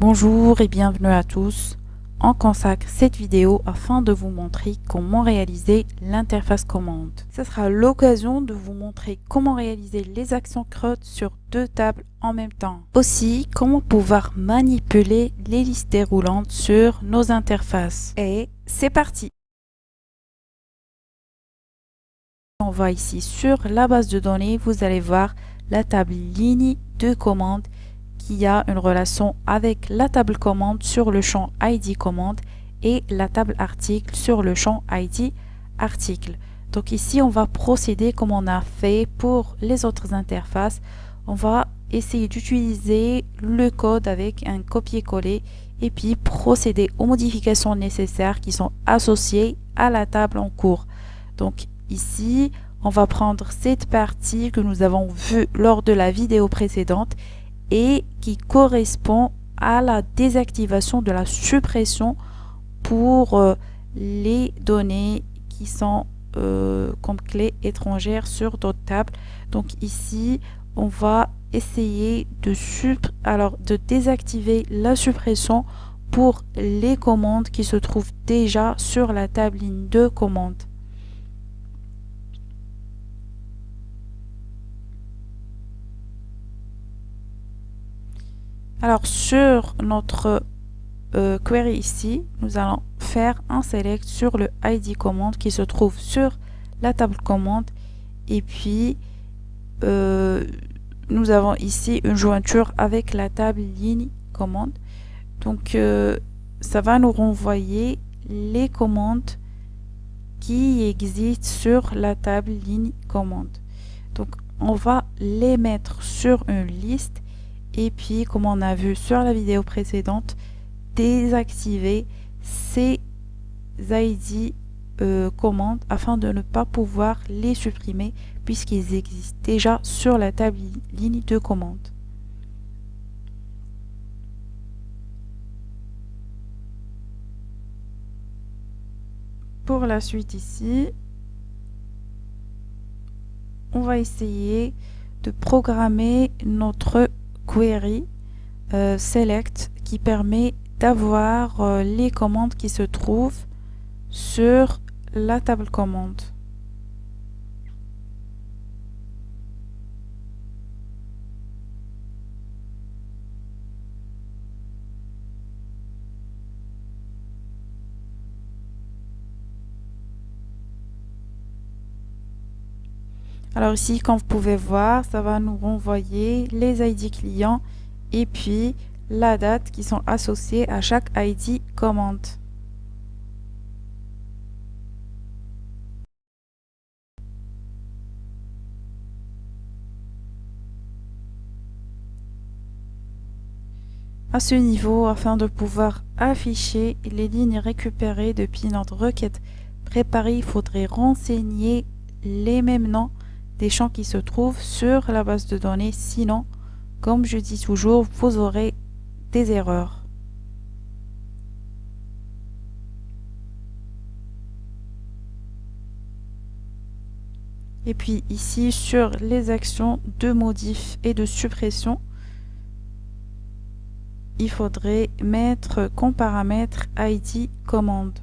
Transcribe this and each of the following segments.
Bonjour et bienvenue à tous. On consacre cette vidéo afin de vous montrer comment réaliser l'interface commande. Ce sera l'occasion de vous montrer comment réaliser les actions CRUD sur deux tables en même temps. Aussi, comment pouvoir manipuler les listes déroulantes sur nos interfaces. Et c'est parti! On va ici sur la base de données, vous allez voir la table ligne de commande qui a une relation avec la table commande sur le champ ID commande et la table article sur le champ ID article. Donc ici, on va procéder comme on a fait pour les autres interfaces. On va essayer d'utiliser le code avec un copier-coller et puis procéder aux modifications nécessaires qui sont associées à la table en cours. Donc ici, on va prendre cette partie que nous avons vue lors de la vidéo précédente et qui correspond à la désactivation de la suppression pour les données qui sont comme clés étrangères sur d'autres tables. Donc ici, on va essayer de désactiver la suppression pour les commandes qui se trouvent déjà sur la table ligne de commande. Alors sur notre query ici, nous allons faire un select sur le ID commande qui se trouve sur la table commande et puis nous avons ici une jointure avec la table ligne commande. Donc ça va nous renvoyer les commandes qui existent sur la table ligne commande. Donc on va les mettre sur une liste et puis comme on a vu sur la vidéo précédente, désactiver ces ID commandes afin de ne pas pouvoir les supprimer puisqu'ils existent déjà sur la table ligne de commande. Pour la suite ici, on va essayer de programmer notre query select qui permet d'avoir les commandes qui se trouvent sur la table commande. Alors ici, comme vous pouvez voir, ça va nous renvoyer les ID clients et puis la date qui sont associées à chaque ID commande. À ce niveau, afin de pouvoir afficher les lignes récupérées depuis notre requête préparée, il faudrait renseigner les mêmes noms des champs qui se trouvent sur la base de données. Sinon, comme je dis toujours, vous aurez des erreurs. Et puis ici, sur les actions de modif et de suppression, il faudrait mettre comme paramètre ID commande.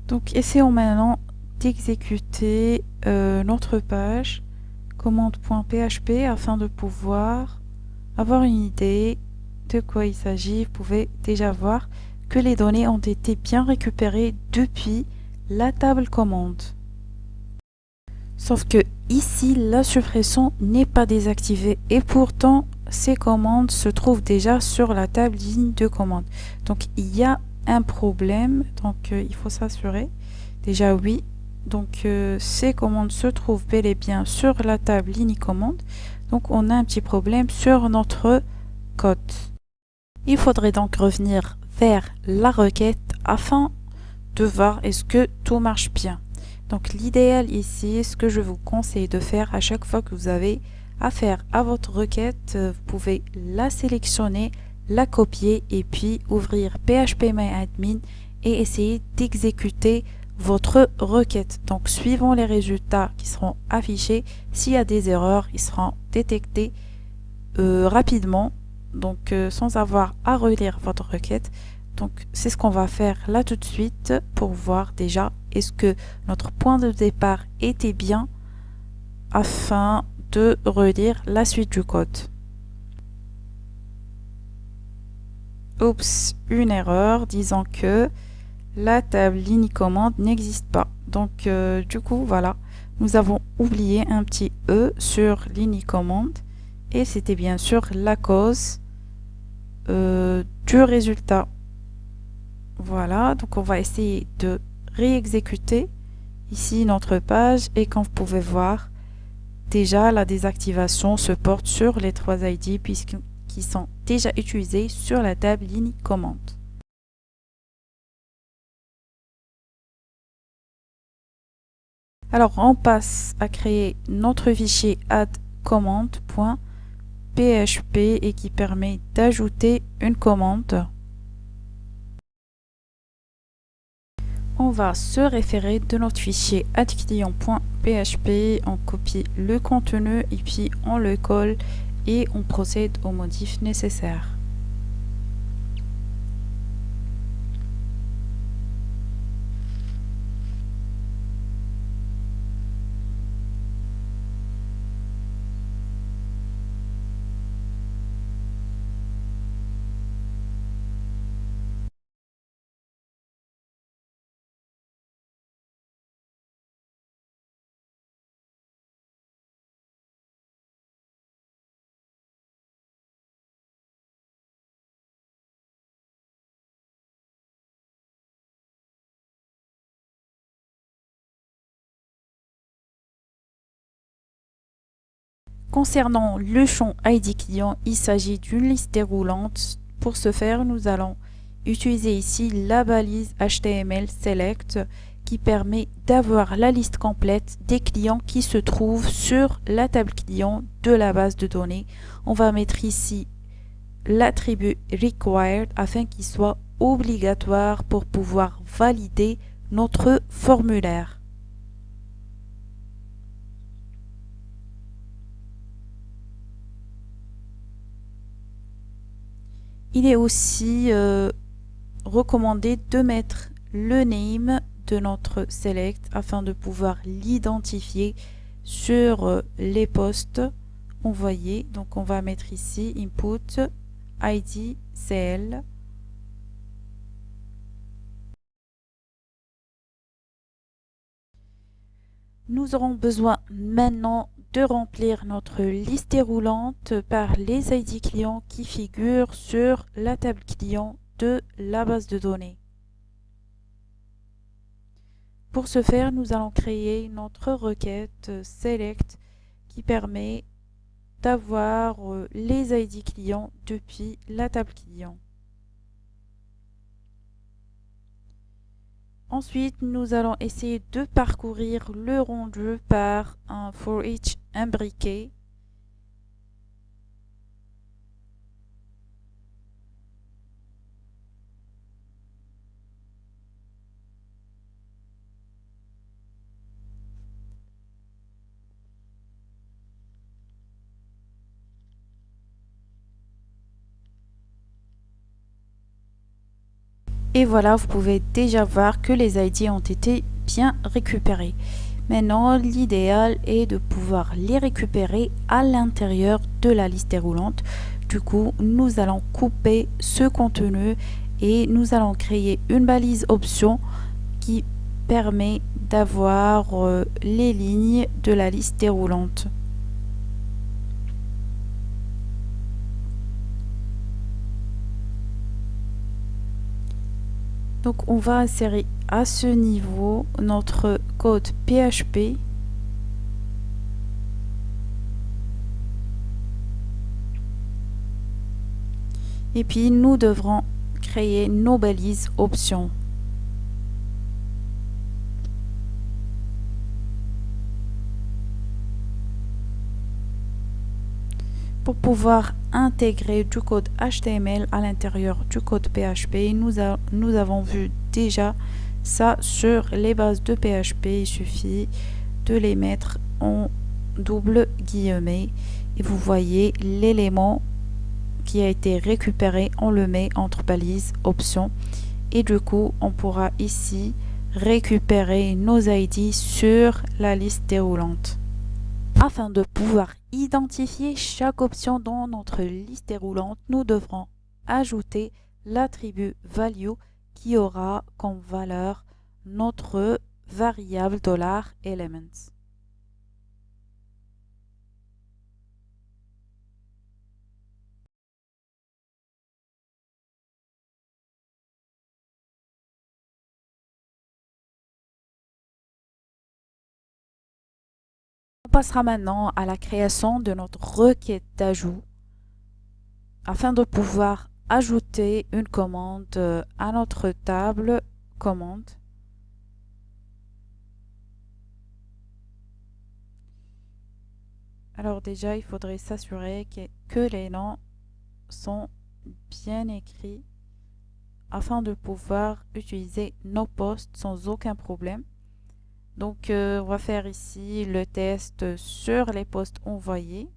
Donc essayons maintenant d'exécuter notre page commande.php afin de pouvoir avoir une idée de quoi il s'agit. Vous pouvez déjà voir que les données ont été bien récupérées depuis la table commande. Sauf que ici, la suppression n'est pas désactivée et pourtant, ces commandes se trouvent déjà sur la table ligne de commande. Donc, il y a un problème, donc il faut s'assurer. Déjà, oui. Donc, ces commandes se trouvent bel et bien sur la table ligne commande. Donc, on a un petit problème sur notre code. Il faudrait donc revenir vers la requête afin de voir est-ce que tout marche bien. Donc l'idéal ici, ce que je vous conseille de faire à chaque fois que vous avez affaire à votre requête, vous pouvez la sélectionner, la copier et puis ouvrir phpMyAdmin et essayer d'exécuter votre requête. Donc suivant les résultats qui seront affichés, s'il y a des erreurs, ils seront détectés rapidement, donc sans avoir à relire votre requête. Donc c'est ce qu'on va faire là tout de suite pour voir déjà est-ce que notre point de départ était bien afin de relire la suite du code. Oups, une erreur disant que la table ligne commande n'existe pas. Donc du coup voilà, nous avons oublié un petit E sur ligne commande et c'était bien sûr la cause du résultat. Voilà, donc on va essayer de réexécuter ici notre page et comme vous pouvez voir, déjà la désactivation se porte sur les 3 ID puisqu'ils sont déjà utilisés sur la table ligne commande. Alors on passe à créer notre fichier add-command.php et qui permet d'ajouter une commande. On va se référer de notre fichier add-client.php, on copie le contenu et puis on le colle et on procède aux modifs nécessaires. Concernant le champ ID client, il s'agit d'une liste déroulante. Pour ce faire, nous allons utiliser ici la balise HTML select qui permet d'avoir la liste complète des clients qui se trouvent sur la table client de la base de données. On va mettre ici l'attribut required afin qu'il soit obligatoire pour pouvoir valider notre formulaire. Il est aussi recommandé de mettre le name de notre select afin de pouvoir l'identifier sur les postes envoyés. Donc on va mettre ici input id cl. Nous aurons besoin maintenant de remplir notre liste déroulante par les ID clients qui figurent sur la table client de la base de données. Pour ce faire, nous allons créer notre requête select qui permet d'avoir les ID clients depuis la table client. Ensuite, nous allons essayer de parcourir le rendu par un for each imbriqué. Et voilà, vous pouvez déjà voir que les ID ont été bien récupérés. Maintenant, l'idéal est de pouvoir les récupérer à l'intérieur de la liste déroulante. Du coup, nous allons couper ce contenu et nous allons créer une balise option qui permet d'avoir les lignes de la liste déroulante. Donc on va insérer à ce niveau notre code PHP. Et puis nous devrons créer nos balises options. Pour pouvoir intégrer du code HTML à l'intérieur du code PHP, nous avons vu déjà ça sur les bases de PHP. Il suffit de les mettre en double guillemets et vous voyez l'élément qui a été récupéré, on le met entre balises options et du coup on pourra ici récupérer nos ID sur la liste déroulante. Afin de pouvoir identifier chaque option dans notre liste déroulante, nous devrons ajouter l'attribut value qui aura comme valeur notre variable $elements. On passera maintenant à la création de notre requête d'ajout afin de pouvoir ajouter une commande à notre table commande. Alors déjà, il faudrait s'assurer que les noms sont bien écrits afin de pouvoir utiliser nos postes sans aucun problème. Donc, on va faire ici le test sur les postes envoyés.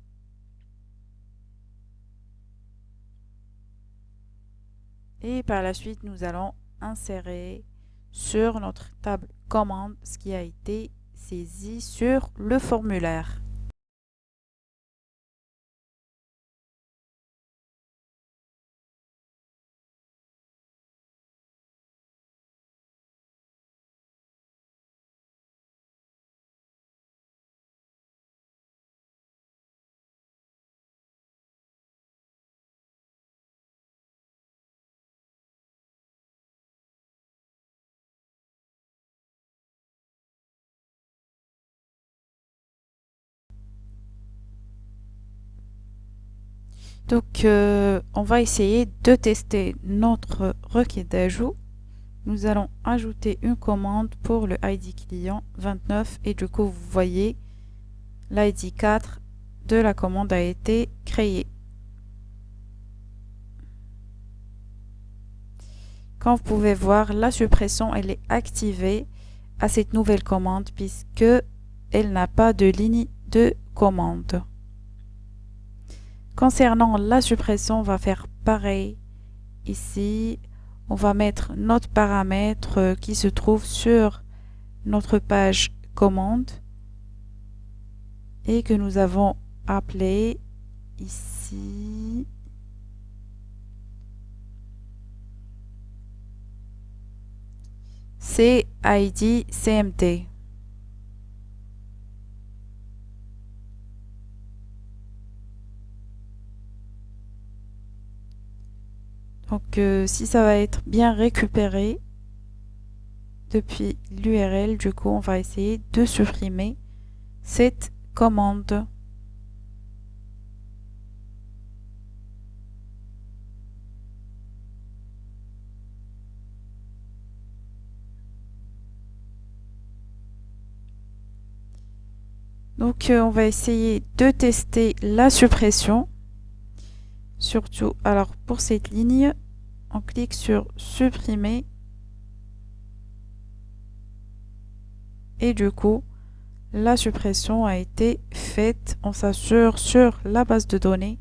Et par la suite, nous allons insérer sur notre table commande ce qui a été saisi sur le formulaire. Donc, on va essayer de tester notre requête d'ajout. Nous allons ajouter une commande pour le ID client 29 et du coup, vous voyez, l'ID 4 de la commande a été créé. Comme vous pouvez voir, la suppression elle est activée à cette nouvelle commande puisque elle n'a pas de ligne de commande. Concernant la suppression, on va faire pareil. Ici, on va mettre notre paramètre qui se trouve sur notre page commande et que nous avons appelé ici CID CMT. Donc si ça va être bien récupéré depuis l'URL, du coup on va essayer de supprimer cette commande. Donc on va essayer de tester la suppression. Surtout, alors pour cette ligne, on clique sur supprimer et du coup la suppression a été faite. On s'assure sur la base de données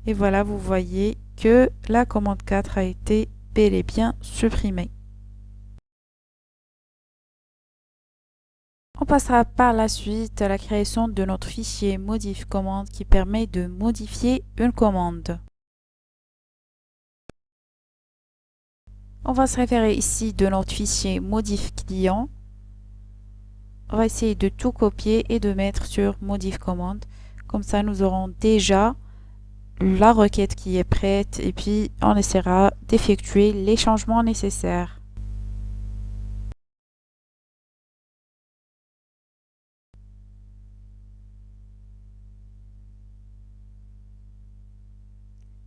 et voilà, vous voyez que la commande 4 a été bel et bien supprimée. On passera par la suite à la création de notre fichier modif commande qui permet de modifier une commande. On va se référer ici de notre fichier modif client. On va essayer de tout copier et de mettre sur modif commande. Comme ça, nous aurons déjà la requête qui est prête et puis on essaiera d'effectuer les changements nécessaires.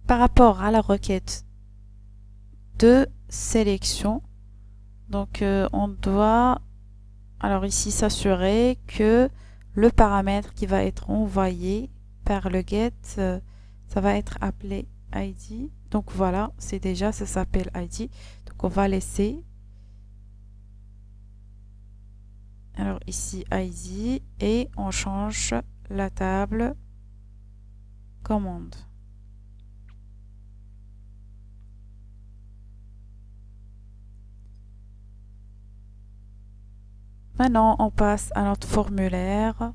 Par rapport à la requête de sélection, donc on doit alors ici s'assurer que le paramètre qui va être envoyé par le get, ça va être appelé ID. Donc voilà, c'est déjà, ça s'appelle ID. Donc on va laisser. Alors ici ID et on change la table commande. Maintenant, on passe à notre formulaire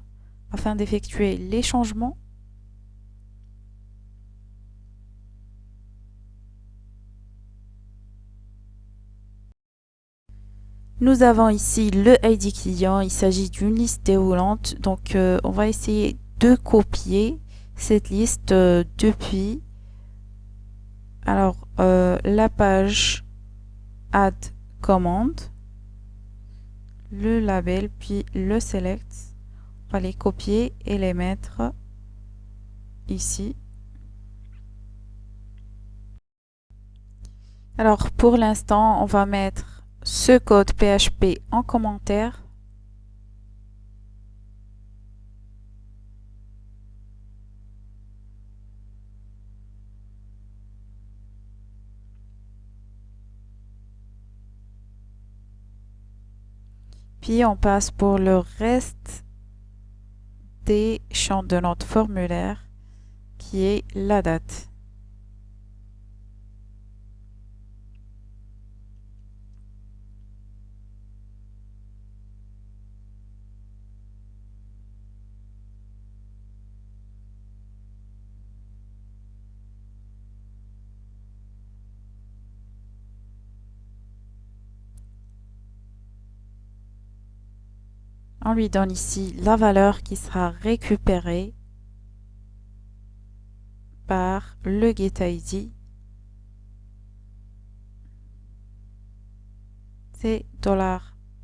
afin d'effectuer les changements. Nous avons ici le ID client, il s'agit d'une liste déroulante, donc on va essayer de copier cette liste depuis la page add commande, le label puis le select. On va les copier et les mettre ici. Alors pour l'instant, on va mettre ce code PHP en commentaire. Puis on passe pour le reste des champs de notre formulaire qui est la date. On lui donne ici la valeur qui sera récupérée par le getID. C'est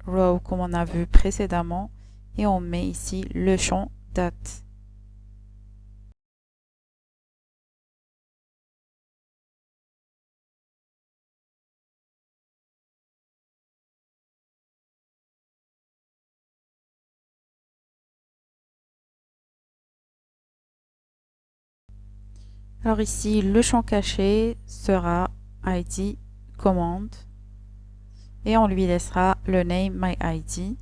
$row comme on a vu précédemment et on met ici le champ date. Alors ici, le champ caché sera ID commande et on lui laissera le name myID.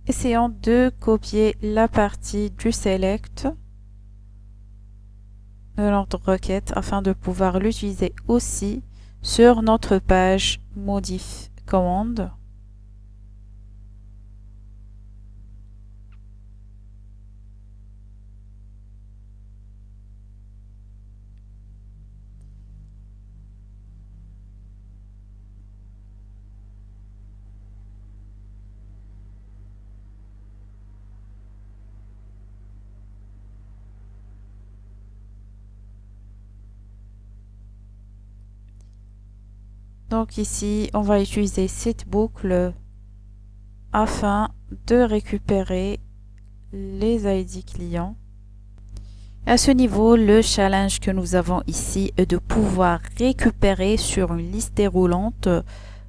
Essayons de copier la partie du select de notre requête afin de pouvoir l'utiliser aussi sur notre page modif commande. Donc ici, on va utiliser cette boucle afin de récupérer les ID clients. À ce niveau, le challenge que nous avons ici est de pouvoir récupérer sur une liste déroulante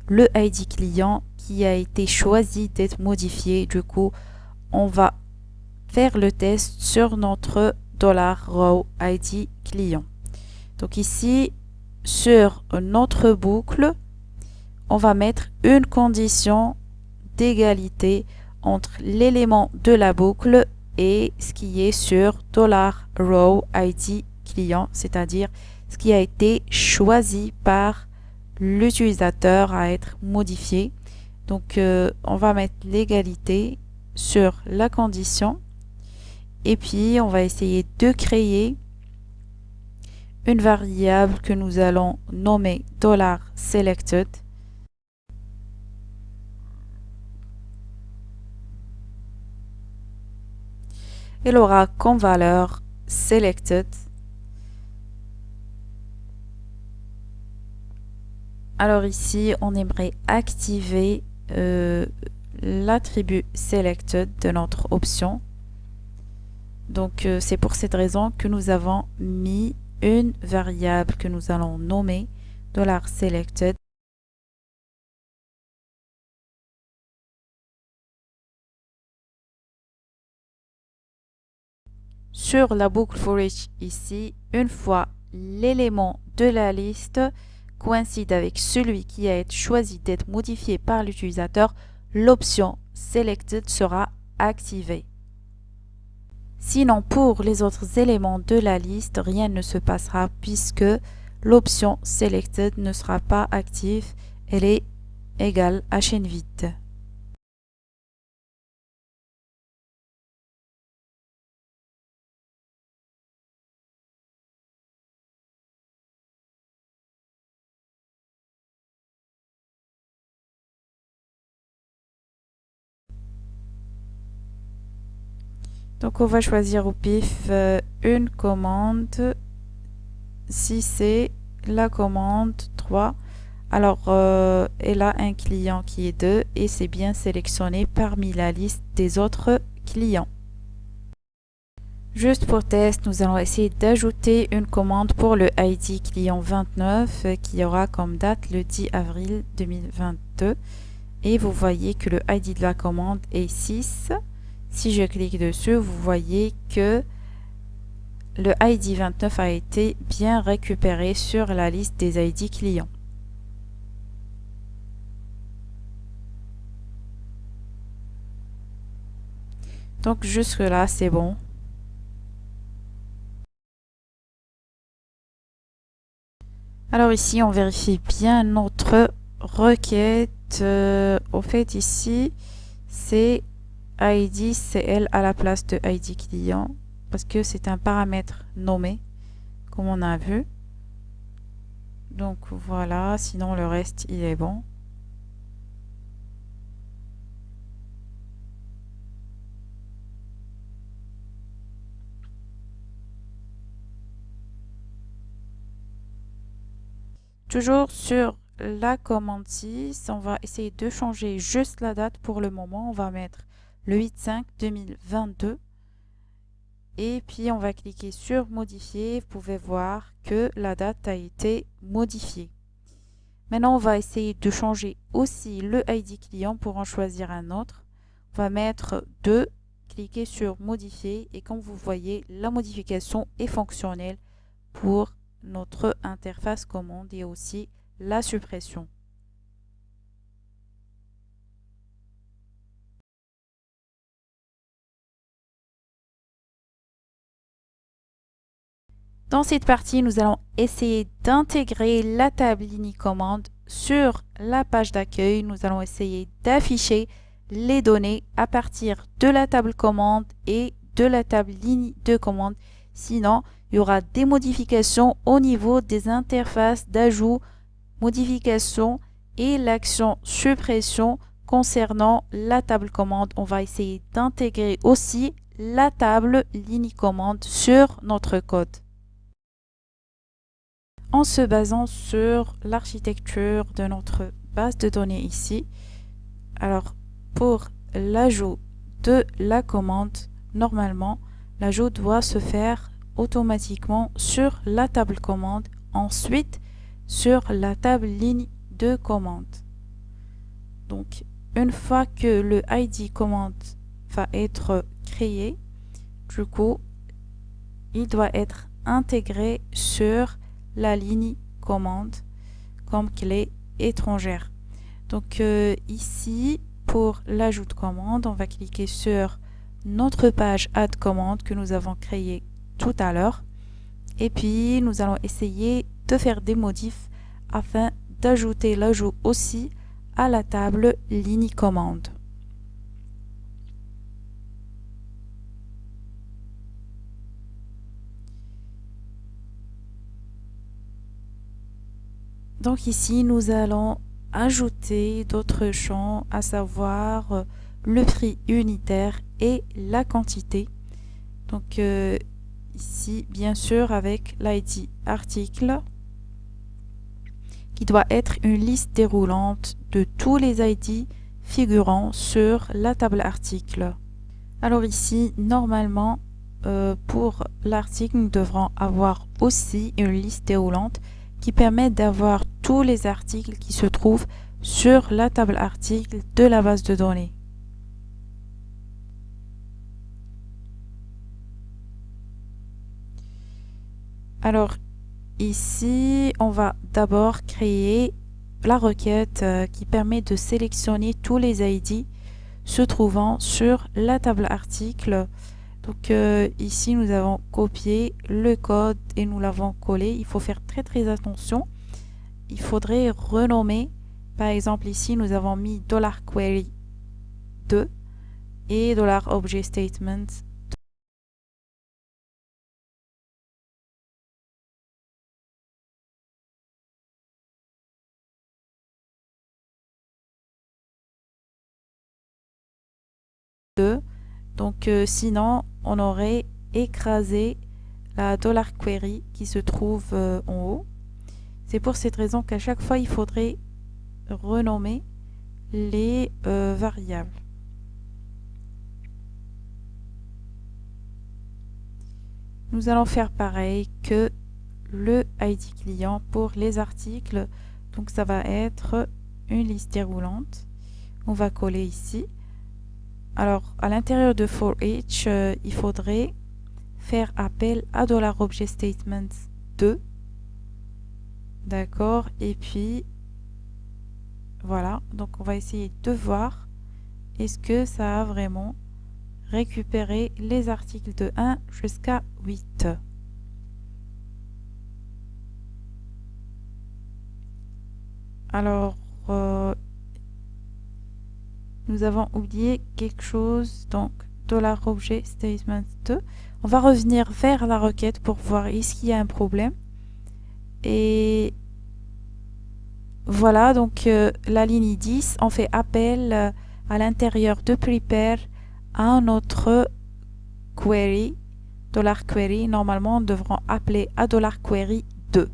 le ID client qui a été choisi d'être modifié. Du coup, on va faire le test sur notre $row ID client. Donc ici, sur notre boucle, on va mettre une condition d'égalité entre l'élément de la boucle et ce qui est sur $row ID client, c'est-à-dire ce qui a été choisi par l'utilisateur à être modifié. Donc on va mettre l'égalité sur la condition et puis on va essayer de créer une variable que nous allons nommer $selected. Elle aura comme valeur selected. Alors ici, on aimerait activer l'attribut selected de notre option. Donc c'est pour cette raison que nous avons mis une variable que nous allons nommer $selected. Sur la boucle for each ici, une fois l'élément de la liste coïncide avec celui qui a été choisi d'être modifié par l'utilisateur, l'option selected sera activée. Sinon, pour les autres éléments de la liste, rien ne se passera puisque l'option selected ne sera pas active, elle est égale à chaîne vide. Donc on va choisir au pif une commande. Si c'est la commande 3, alors elle a un client qui est 2 et c'est bien sélectionné parmi la liste des autres clients. Juste pour test, nous allons essayer d'ajouter une commande pour le ID client 29 qui aura comme date le 10 avril 2022. Et vous voyez que le ID de la commande est 6. Si je clique dessus, vous voyez que le ID 29 a été bien récupéré sur la liste des ID clients. Donc jusque là, c'est bon. Alors ici, on vérifie bien notre requête. Au fait, ici, c'est ID CL à la place de ID client parce que c'est un paramètre nommé, comme on a vu. Donc voilà, sinon le reste, il est bon. Toujours sur la commande 6, on va essayer de changer juste la date pour le moment. On va mettre le 8/5/2022. Et puis on va cliquer sur modifier. Vous pouvez voir que la date a été modifiée. Maintenant, on va essayer de changer aussi le ID client pour en choisir un autre. On va mettre 2, cliquer sur modifier et comme vous voyez, la modification est fonctionnelle pour notre interface commande et aussi la suppression. Dans cette partie, nous allons essayer d'intégrer la table ligne commande sur la page d'accueil. Nous allons essayer d'afficher les données à partir de la table commande et de la table ligne de commande. Sinon, il y aura des modifications au niveau des interfaces d'ajout, modification et l'action suppression concernant la table commande. On va essayer d'intégrer aussi la table ligne commande sur notre code. En se basant sur l'architecture de notre base de données ici, alors pour l'ajout de la commande, normalement, l'ajout doit se faire automatiquement sur la table commande, ensuite sur la table ligne de commande. Donc, une fois que le ID commande va être créé, du coup, il doit être intégré sur la ligne commande comme clé étrangère. Donc ici, pour l'ajout de commande, on va cliquer sur notre page add commande que nous avons créée tout à l'heure. Et puis, nous allons essayer de faire des modifs afin d'ajouter l'ajout aussi à la table ligne commande. Donc ici, nous allons ajouter d'autres champs, à savoir le prix unitaire et la quantité. Donc ici, bien sûr, avec l'ID article qui doit être une liste déroulante de tous les ID figurant sur la table article. Alors ici, normalement, pour l'article, nous devrons avoir aussi une liste déroulante qui permet d'avoir tous les articles qui se trouvent sur la table article de la base de données. Alors ici, on va d'abord créer la requête qui permet de sélectionner tous les ID se trouvant sur la table article. Donc ici, nous avons copié le code et nous l'avons collé. Il faut faire très attention. Il faudrait renommer. Par exemple, ici, nous avons mis $query 2 et $objectStatement. Donc sinon, on aurait écrasé la $query qui se trouve en haut. C'est pour cette raison qu'à chaque fois, il faudrait renommer les variables. Nous allons faire pareil que le ID client pour les articles. Donc ça va être une liste déroulante. On va coller ici. Alors à l'intérieur de for each, il faudrait faire appel à $objectStatement 2. D'accord, et puis voilà, donc on va essayer de voir est-ce que ça a vraiment récupéré les articles de 1 jusqu'à 8. Alors nous avons oublié quelque chose, donc $objectStatement 2. On va revenir vers la requête pour voir est-ce qu'il y a un problème. Et voilà, donc la ligne 10, on fait appel à l'intérieur de prepare à un autre query, $query. Normalement, nous devrons appeler à $query 2.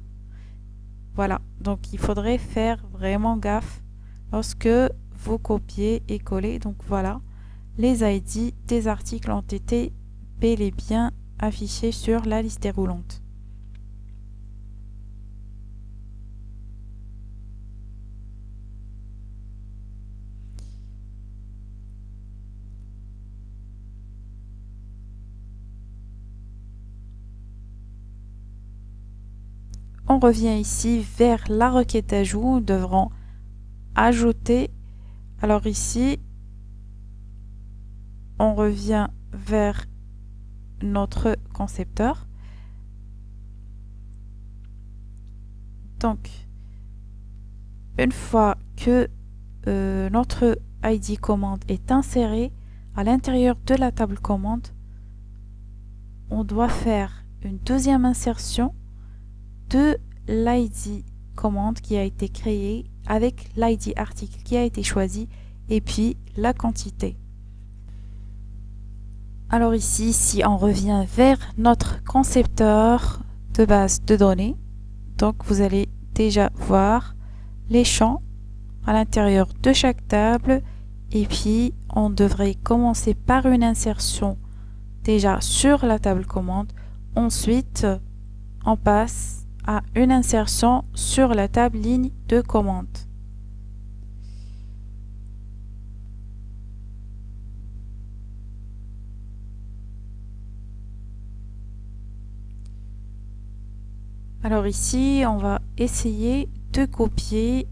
Voilà, donc il faudrait faire vraiment gaffe lorsque vous copiez et collez. Donc voilà, les ID des articles ont été bel et bien affichés sur la liste déroulante. On revient ici vers la requête ajout. Nous devrons ajouter. Alors ici, on revient vers notre concepteur. Donc, une fois que notre ID commande est inséré à l'intérieur de la table commande, on doit faire une deuxième insertion de l'ID commande qui a été créée avec l'ID article qui a été choisi et puis la quantité. Alors ici, si on revient vers notre concepteur de base de données, donc vous allez déjà voir les champs à l'intérieur de chaque table et puis on devrait commencer par une insertion déjà sur la table commande. Ensuite, on passe à une insertion sur la table ligne de commande. Alors ici, on va essayer de copier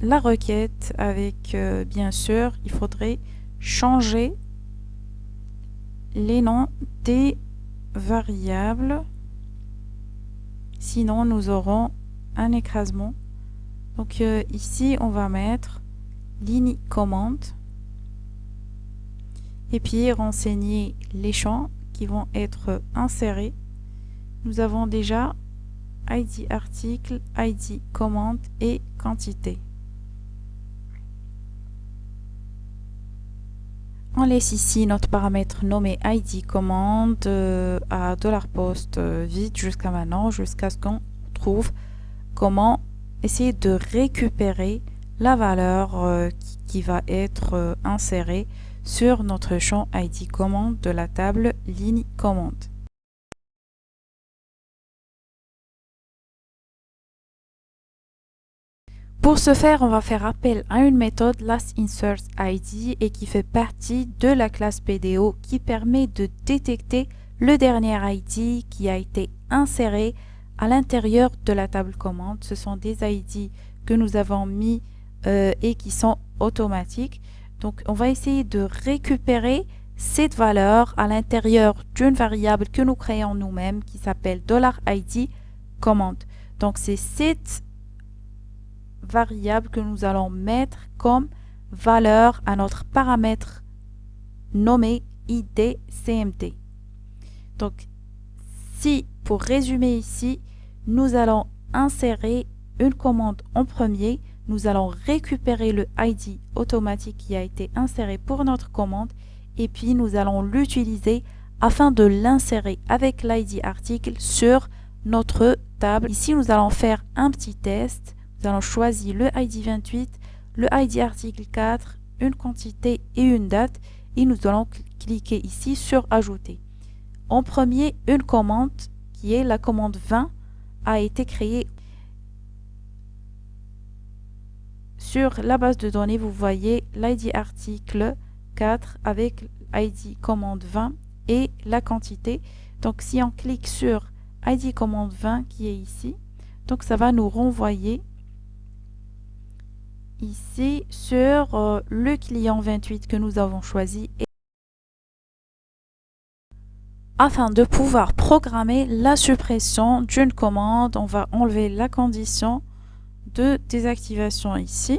la requête avec, bien sûr, il faudrait changer les noms des variables. Sinon, nous aurons un écrasement. Donc ici, on va mettre ligne commande et puis renseigner les champs qui vont être insérés. Nous avons déjà ID article, ID commande et quantité. On laisse ici notre paramètre nommé ID commande à $post vide jusqu'à maintenant, jusqu'à ce qu'on trouve comment essayer de récupérer la valeur qui va être insérée sur notre champ ID commande de la table ligne commande. Pour ce faire, on va faire appel à une méthode lastInsertID et qui fait partie de la classe PDO qui permet de détecter le dernier ID qui a été inséré à l'intérieur de la table commande. Ce sont des ID que nous avons mis et qui sont automatiques. Donc, on va essayer de récupérer cette valeur à l'intérieur d'une variable que nous créons nous-mêmes qui s'appelle $ID commande. Donc, c'est cette variable que nous allons mettre comme valeur à notre paramètre nommé IDCMT. Donc, si, pour résumer ici, nous allons insérer une commande en premier, nous allons récupérer le ID automatique qui a été inséré pour notre commande et puis nous allons l'utiliser afin de l'insérer avec l'ID article sur notre table. Ici, nous allons faire un petit test. Nous allons choisir le ID 28, le ID article 4, une quantité et une date et nous allons cliquer ici sur ajouter. En premier, une commande qui est la commande 20 a été créée. Sur la base de données, vous voyez l'ID article 4 avec ID commande 20 et la quantité. Donc si on clique sur ID commande 20 qui est ici, donc ça va nous renvoyer ici sur le client 28 que nous avons choisi. Afin de pouvoir programmer la suppression d'une commande, on va enlever la condition de désactivation ici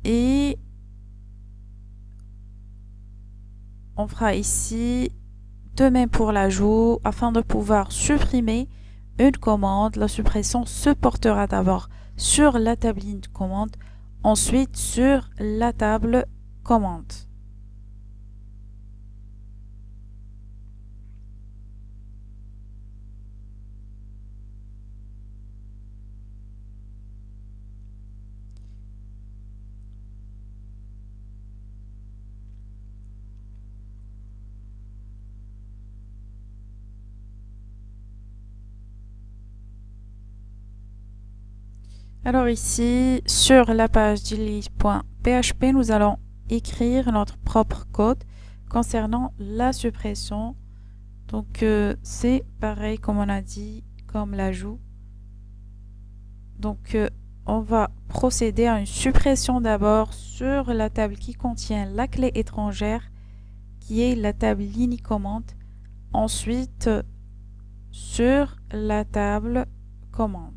et on fera ici de même pour l'ajout. Afin de pouvoir supprimer une commande, la suppression se portera d'abord sur la table ligne de commande, ensuite sur la table commande. Alors ici, sur la page delete.php, nous allons écrire notre propre code concernant la suppression. Donc c'est pareil comme on a dit, comme l'ajout. Donc on va procéder à une suppression d'abord sur la table qui contient la clé étrangère, qui est la table ligne commande. Ensuite, sur la table commande.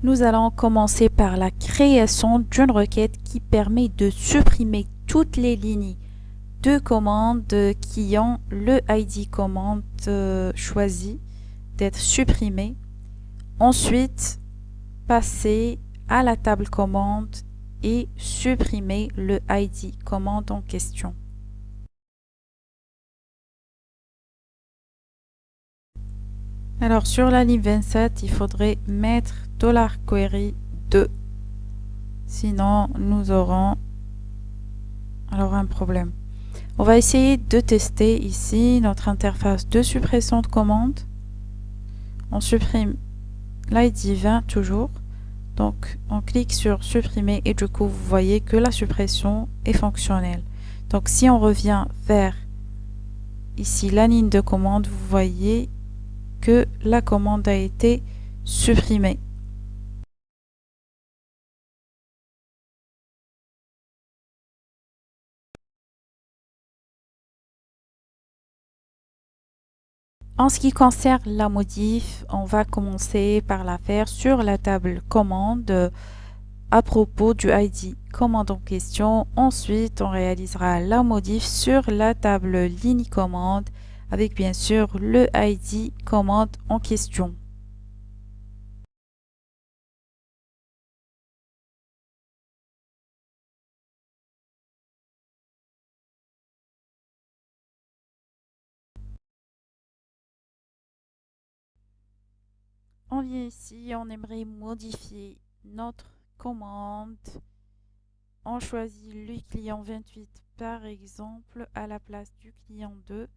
Nous allons commencer par la création d'une requête qui permet de supprimer toutes les lignes de commande qui ont le ID commande choisi d'être supprimé. Ensuite, passer à la table commande et supprimer le ID commande en question. Alors sur la ligne 27, il faudrait mettre $query 2. Sinon, nous aurons alors un problème. On va essayer de tester ici notre interface de suppression de commande. On supprime l'ID 20 toujours. Donc, on clique sur supprimer et du coup, vous voyez que la suppression est fonctionnelle. Donc, si on revient vers ici la ligne de commande, vous voyez que la commande a été supprimée. En ce qui concerne la modif, on va commencer par la faire sur la table commande à propos du ID commande en question. Ensuite, on réalisera la modif sur la table ligne commande avec bien sûr le ID commande en question. On vient ici, on aimerait modifier notre commande. On choisit le client 28 par exemple à la place du client 2.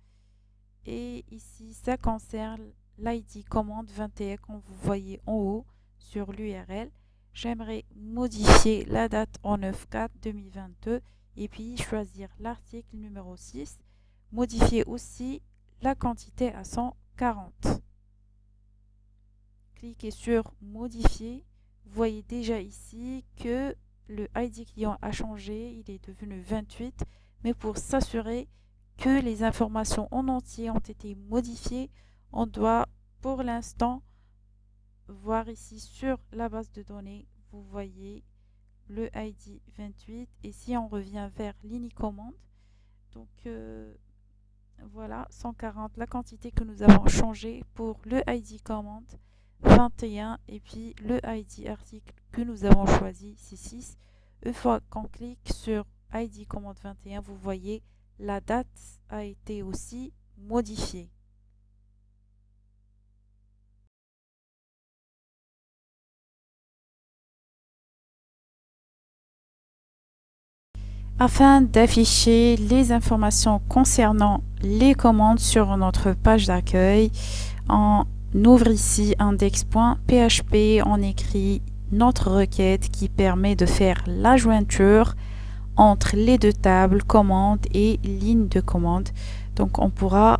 Et ici, ça concerne l'ID commande 21 comme vous voyez en haut sur l'URL. J'aimerais modifier la date en 9/4/2022 et puis choisir l'article numéro 6. Modifier aussi la quantité à 140. Cliquez sur modifier. Vous voyez déjà ici que le ID client a changé, il est devenu 28. Mais pour s'assurer que les informations en entier ont été modifiées, on doit pour l'instant voir ici sur la base de données, vous voyez le ID 28. Et si on revient vers ligne commande, donc voilà 140, la quantité que nous avons changé pour le ID commande 21 et puis le ID article que nous avons choisi c'est 6. Une fois qu'on clique sur ID commande 21, vous voyez la date a été aussi modifiée. Afin d'afficher les informations concernant les commandes sur notre page d'accueil, on ouvre ici index.php, on écrit notre requête qui permet de faire la jointure entre les deux tables commande et ligne de commande. Donc on pourra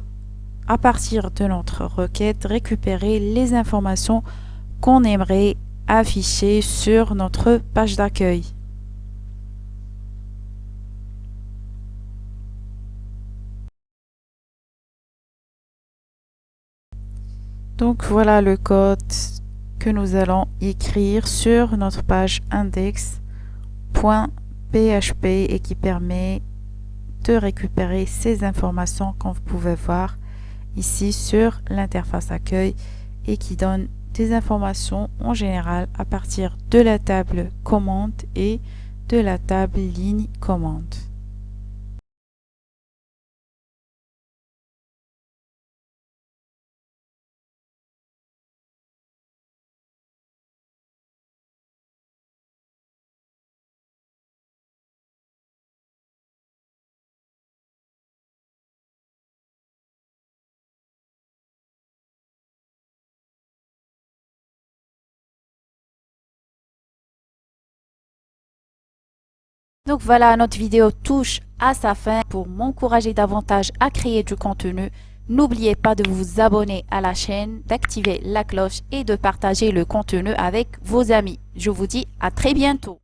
à partir de notre requête récupérer les informations qu'on aimerait afficher sur notre page d'accueil. Donc voilà le code que nous allons écrire sur notre page index.php et qui permet de récupérer ces informations comme vous pouvez voir ici sur l'interface accueil et qui donne des informations en général à partir de la table commande et de la table ligne commande. Donc voilà, notre vidéo touche à sa fin. Pour m'encourager davantage à créer du contenu, n'oubliez pas de vous abonner à la chaîne, d'activer la cloche et de partager le contenu avec vos amis. Je vous dis à très bientôt.